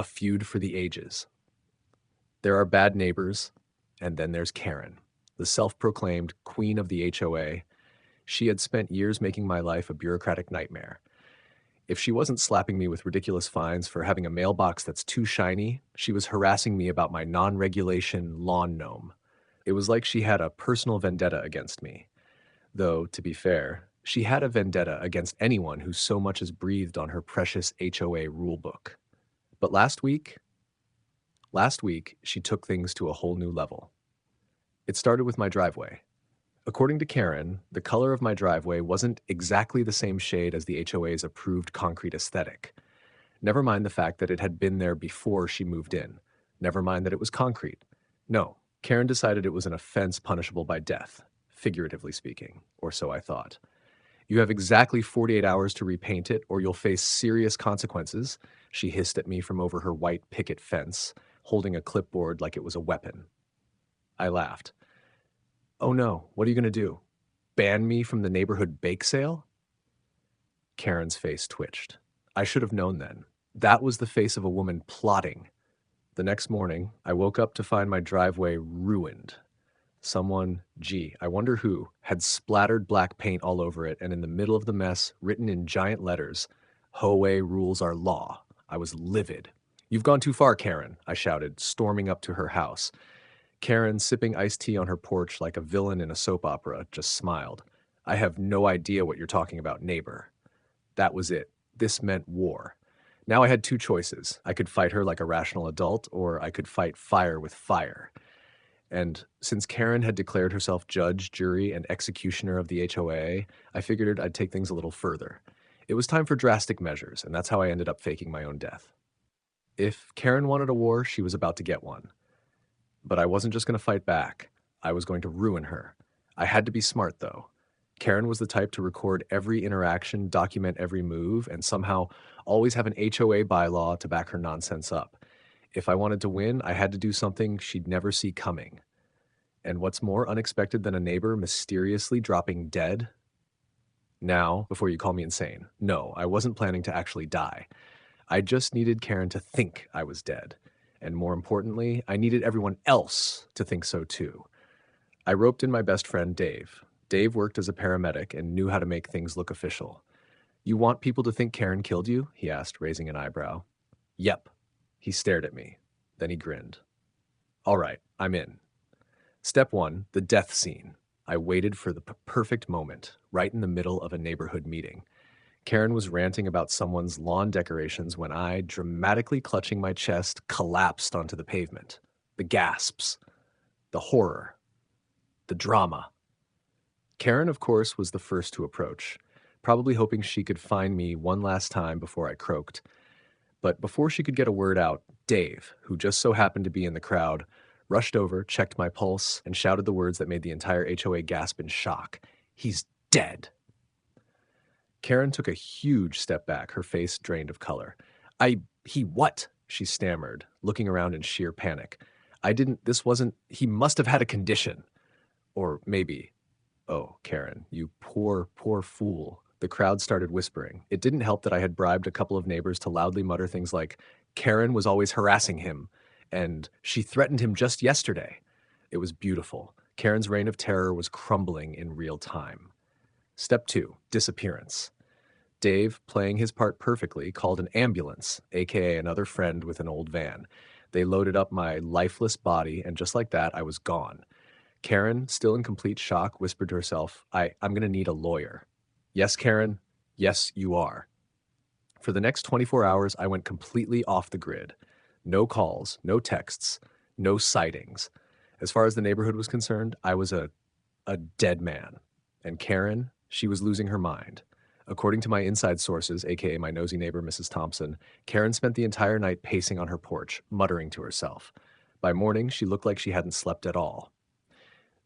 A feud for the ages. There are bad neighbors, and then there's Karen, the self-proclaimed queen of the HOA. She had spent years making my life a bureaucratic nightmare. If she wasn't slapping me with ridiculous fines for having a mailbox that's too shiny, she was harassing me about my non-regulation lawn gnome. It was like she had a personal vendetta against me. Though, to be fair, she had a vendetta against anyone who so much as breathed on her precious HOA rulebook. But last week, she took things to a whole new level. It started with my driveway. According to Karen, the color of my driveway wasn't exactly the same shade as the HOA's approved concrete aesthetic. Never mind the fact that it had been there before she moved in. Never mind that it was concrete. No, Karen decided it was an offense punishable by death, figuratively speaking, or so I thought. You have exactly 48 hours to repaint it, or you'll face serious consequences, she hissed at me from over her white picket fence, holding a clipboard like it was a weapon. I laughed. Oh no, what are you going to do? Ban me from the neighborhood bake sale? Karen's face twitched. I should have known then. That was the face of a woman plotting. The next morning, I woke up to find my driveway ruined. Someone, I wonder who, had splattered black paint all over it, and in the middle of the mess, written in giant letters, HOA rules are law. I was livid. You've gone too far, Karen, I shouted, storming up to her house. Karen, sipping iced tea on her porch like a villain in a soap opera, just smiled. I have no idea what you're talking about, neighbor. That was it. This meant war. Now I had two choices. I could fight her like a rational adult, or I could fight fire with fire. And since Karen had declared herself judge, jury, and executioner of the HOA, I figured I'd take things a little further. It was time for drastic measures, and that's how I ended up faking my own death. If Karen wanted a war, she was about to get one. But I wasn't just going to fight back. I was going to ruin her. I had to be smart, though. Karen was the type to record every interaction, document every move, and somehow always have an HOA bylaw to back her nonsense up. If I wanted to win, I had to do something she'd never see coming. And what's more unexpected than a neighbor mysteriously dropping dead? Now, before you call me insane, no, I wasn't planning to actually die. I just needed Karen to think I was dead. And more importantly, I needed everyone else to think so too. I roped in my best friend, Dave. Dave worked as a paramedic and knew how to make things look official. You want people to think Karen killed you? He asked, raising an eyebrow. Yep. He stared at me. Then he grinned. All right, I'm in. Step 1, the death scene. I waited for the perfect moment, right in the middle of a neighborhood meeting. Karen was ranting about someone's lawn decorations when I, dramatically clutching my chest, collapsed onto the pavement. The gasps. The horror. The drama. Karen, of course, was the first to approach, probably hoping she could find me one last time before I croaked. But before she could get a word out, Dave, who just so happened to be in the crowd, rushed over, checked my pulse, and shouted the words that made the entire HOA gasp in shock. He's dead. Karen took a huge step back, her face drained of color. He what? She stammered, looking around in sheer panic. He must have had a condition. Or maybe, oh, Karen, you poor, poor fool. The crowd started whispering. It didn't help that I had bribed a couple of neighbors to loudly mutter things like, Karen was always harassing him, and she threatened him just yesterday. It was beautiful. Karen's reign of terror was crumbling in real time. Step 2, disappearance. Dave, playing his part perfectly, called an ambulance, aka another friend with an old van. They loaded up my lifeless body, and just like that, I was gone. Karen, still in complete shock, whispered to herself, I'm going to need a lawyer. Yes, Karen. Yes, you are. For the next 24 hours, I went completely off the grid. No calls, no texts, no sightings. As far as the neighborhood was concerned, I was a dead man. And Karen, she was losing her mind. According to my inside sources, aka my nosy neighbor, Mrs. Thompson, Karen spent the entire night pacing on her porch, muttering to herself. By morning, she looked like she hadn't slept at all.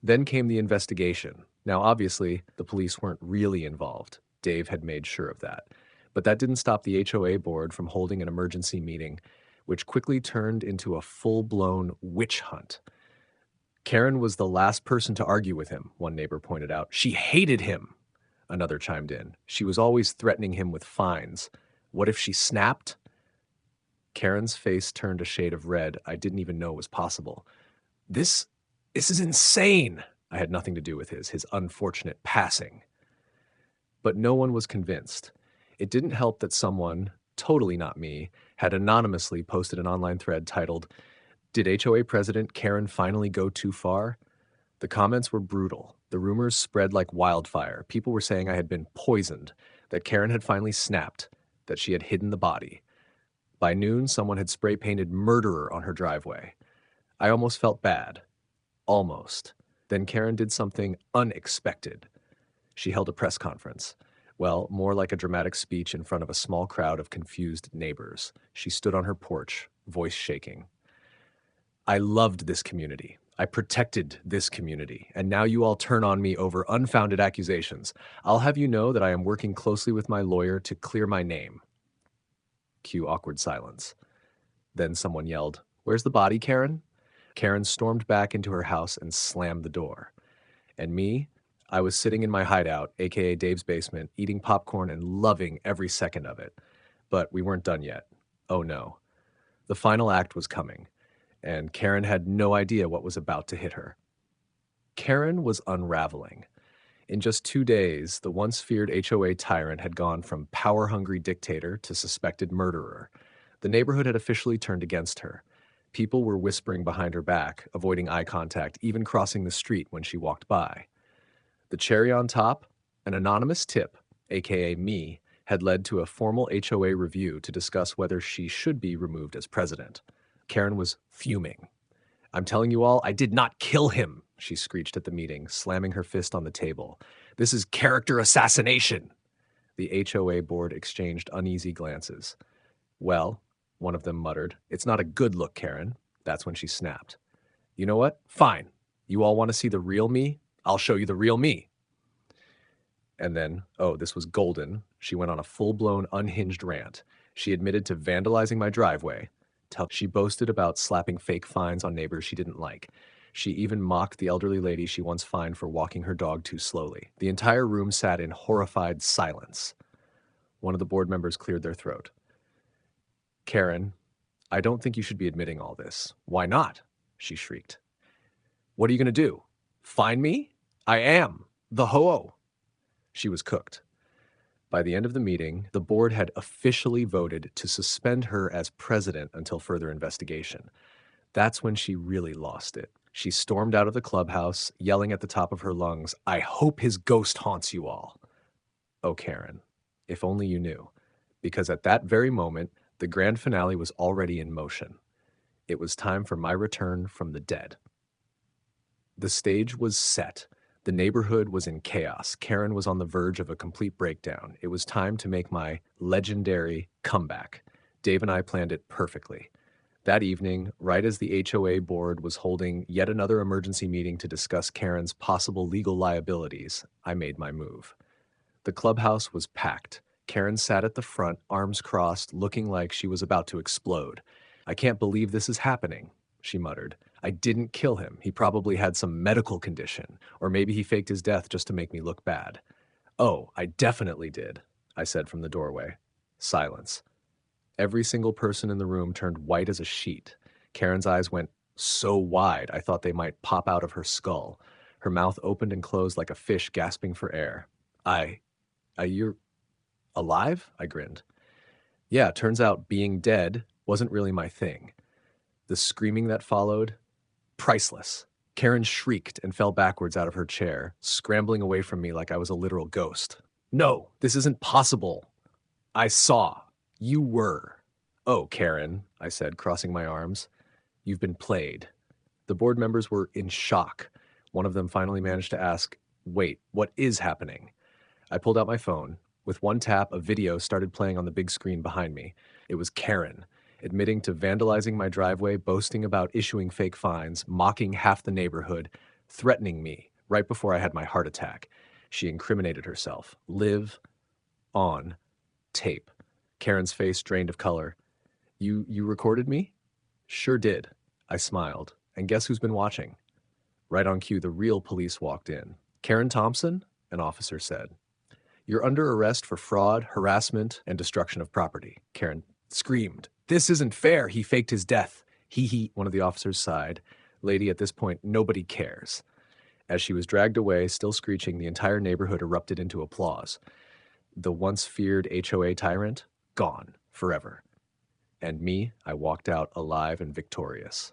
Then came the investigation. Now, obviously, the police weren't really involved. Dave had made sure of that. But that didn't stop the HOA board from holding an emergency meeting, which quickly turned into a full-blown witch hunt. Karen was the last person to argue with him, one neighbor pointed out. She hated him, another chimed in. She was always threatening him with fines. What if she snapped? Karen's face turned a shade of red I didn't even know was possible. This, this is insane! I had nothing to do with his unfortunate passing. But no one was convinced. It didn't help that someone, totally not me, had anonymously posted an online thread titled, "Did HOA President Karen finally go too far?" The comments were brutal. The rumors spread like wildfire. People were saying I had been poisoned, that Karen had finally snapped, that she had hidden the body. By noon, someone had spray painted murderer on her driveway. I almost felt bad. Almost. Then Karen did something unexpected. She held a press conference. Well, more like a dramatic speech in front of a small crowd of confused neighbors. She stood on her porch, voice shaking. I loved this community. I protected this community. And now you all turn on me over unfounded accusations. I'll have you know that I am working closely with my lawyer to clear my name. Cue awkward silence. Then someone yelled, "Where's the body, Karen?" Karen stormed back into her house and slammed the door. And me, I was sitting in my hideout, aka Dave's basement, eating popcorn and loving every second of it. But we weren't done yet. Oh no. The final act was coming, and Karen had no idea what was about to hit her. Karen was unraveling. In just 2 days, the once feared HOA tyrant had gone from power-hungry dictator to suspected murderer. The neighborhood had officially turned against her. People were whispering behind her back, avoiding eye contact, even crossing the street when she walked by. The cherry on top, an anonymous tip, aka me, had led to a formal HOA review to discuss whether she should be removed as president. Karen was fuming. "I'm telling you all, I did not kill him," she screeched at the meeting, slamming her fist on the table. "This is character assassination." The HOA board exchanged uneasy glances. "Well," one of them muttered, "it's not a good look, Karen." That's when she snapped. "You know what? Fine. You all want to see the real me? I'll show you the real me." And then, oh, this was golden. She went on a full-blown unhinged rant. She admitted to vandalizing my driveway. She boasted about slapping fake fines on neighbors she didn't like. She even mocked the elderly lady she once fined for walking her dog too slowly. The entire room sat in horrified silence. One of the board members cleared their throat. "Karen, I don't think you should be admitting all this." "Why not?" she shrieked. "What are you going to do? Fine me? I am the HOA." She was cooked. By the end of the meeting, the board had officially voted to suspend her as president until further investigation. That's when she really lost it. She stormed out of the clubhouse, yelling at the top of her lungs, "I hope his ghost haunts you all." Oh, Karen, if only you knew. Because at that very moment, the grand finale was already in motion. It was time for my return from the dead. The stage was set. The neighborhood was in chaos. Karen was on the verge of a complete breakdown. It was time to make my legendary comeback. Dave and I planned it perfectly. That evening, right as the HOA board was holding yet another emergency meeting to discuss Karen's possible legal liabilities, I made my move. The clubhouse was packed. Karen sat at the front, arms crossed, looking like she was about to explode. "I can't believe this is happening," she muttered. "I didn't kill him. He probably had some medical condition, or maybe he faked his death just to make me look bad." "Oh, I definitely did," I said from the doorway. Silence. Every single person in the room turned white as a sheet. Karen's eyes went so wide I thought they might pop out of her skull. Her mouth opened and closed like a fish gasping for air. You're alive?" I grinned. "Yeah, turns out being dead wasn't really my thing." The screaming that followed, priceless. Karen shrieked and fell backwards out of her chair, scrambling away from me like I was a literal ghost. "No, this isn't possible. I saw. You were." "Oh, Karen," I said, crossing my arms. "You've been played." The board members were in shock. One of them finally managed to ask, "Wait, what is happening?" I pulled out my phone. With one tap, a video started playing on the big screen behind me. It was Karen, admitting to vandalizing my driveway, boasting about issuing fake fines, mocking half the neighborhood, threatening me right before I had my heart attack. She incriminated herself. Live on tape. Karen's face drained of color. You recorded me?" "Sure did." I smiled. "And guess who's been watching?" Right on cue, the real police walked in. "Karen Thompson?" an officer said. "You're under arrest for fraud, harassment, and destruction of property," Karen screamed. This isn't fair. He faked his death. He, one of the officers sighed. Lady, at this point, nobody cares. As she was dragged away, still screeching, the entire neighborhood erupted into applause. The once feared HOA tyrant, gone forever. And me, I walked out alive and victorious.